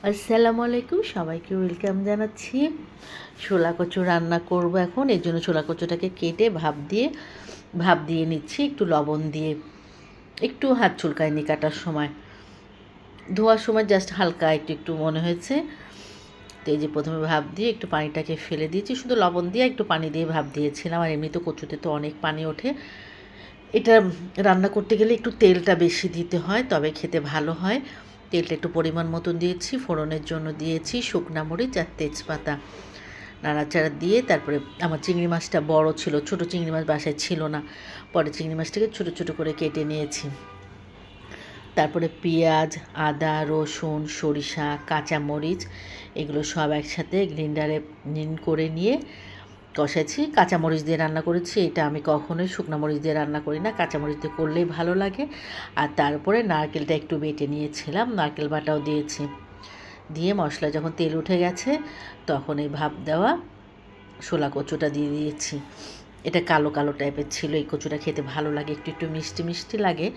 আসসালামু আলাইকুম, সবাইকে ওয়েলকাম জানাচ্ছি। ছোলা কচু রান্না করব এখন। এর জন্য ছোলা কচুটাকে কেটে ভাপ দিয়ে নিচ্ছি একটু লবণ দিয়ে। একটু হাত চুলকায়নি কাটার সময়, ধোয়ার সময় জাস্ট হালকা একটু একটু মনে হয়েছে। তো এই যে প্রথমে ভাপ দিয়ে একটু পানিটাকে ফেলে দিয়েছি, শুধু লবণ দিয়ে একটু পানি দিয়ে ভাপ দিয়েছিলাম। আর এমনি তো কচুতে তো অনেক পানি ওঠে। এটা রান্না করতে গেলে একটু তেলটা বেশি দিতে হয়, তবে খেতে ভালো হয়। তেলটা একটু পরিমাণ মতন দিয়েছি। ফোড়নের জন্য দিয়েছি শুকনা মরিচ আর তেজপাতা। নাড়াচাড়া দিয়ে তারপরে আমার চিংড়ি মাছটা বড় ছিল, ছোট চিংড়ি মাছ বাসায় ছিল না। পরে চিংড়ি মাছটাকে ছোটো ছোটো করে কেটে নিয়েছি। তারপরে পেঁয়াজ, আদা, রসুন, সরিষা, কাঁচামরিচ এগুলো সব একসাথে গ্রাইন্ডারে করে নিয়ে কষাচ্ছি। কাঁচামরিচ দিয়ে রান্না করেছি, এটা আমি কখনোই শুকনো মরিচ দিয়ে রান্না করি না, কাঁচামরিচ দিয়ে করলেই ভালো লাগে। আর তারপরে নারকেলটা একটু বেটে নিয়েছিলাম, নারকেল বাটাও দিয়েছি। দিয়ে মশলা যখন তেল উঠে গেছে তখন এই ভাপ দেওয়া শোলা কচুটা দিয়ে দিয়েছি। এটা কালো কালো টাইপের ছিল। এই কচুটা খেতে ভালো লাগে, একটু একটু মিষ্টি মিষ্টি লাগে।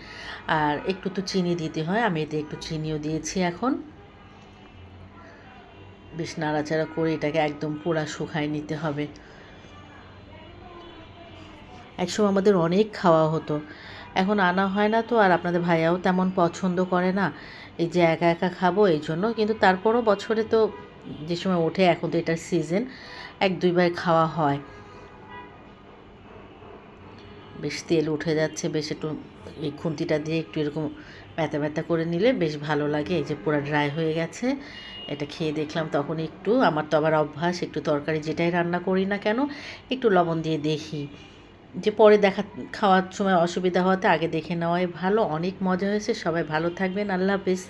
আর একটু তো চিনি দিতে হয়, আমি এতে একটু চিনিও দিয়েছি। এখন বেশ নাড়াচাড়া করে এটাকে একদম পোড়া শুকায় নিতে হবে। একসময় আমাদের অনেক খাওয়া হতো, এখন আনা হয় না তো। আর আপনাদের ভাইয়াও তেমন পছন্দ করে না এই যে একা একা খাবো, এই জন্য। কিন্তু তারপরও বছরে তো যে সময় ওঠে, এখন তো এটার সিজন, এক দুইবার খাওয়া হয়। বেশ তেল উঠে যাচ্ছে, বেশ একটু এই খুন্তিটা দিয়ে একটু এরকম ব্যথা ব্যথা করে নিলে বেশ ভালো লাগে। এই যে পুরো ড্রাই হয়ে গেছে। এটা খেয়ে দেখলাম তখন একটু, আমার তো আবার অভ্যাস একটু তরকারি যেটাই রান্না করি না কেন একটু লবণ দিয়ে দেখি, যে পরে খাওয়ার সময় অসুবিধা হওয়াতে আগে দেখে নেওয়াই ভালো। অনেক মজা হয়েছে। সবাই ভালো থাকবেন। আল্লাহ হাফেজ।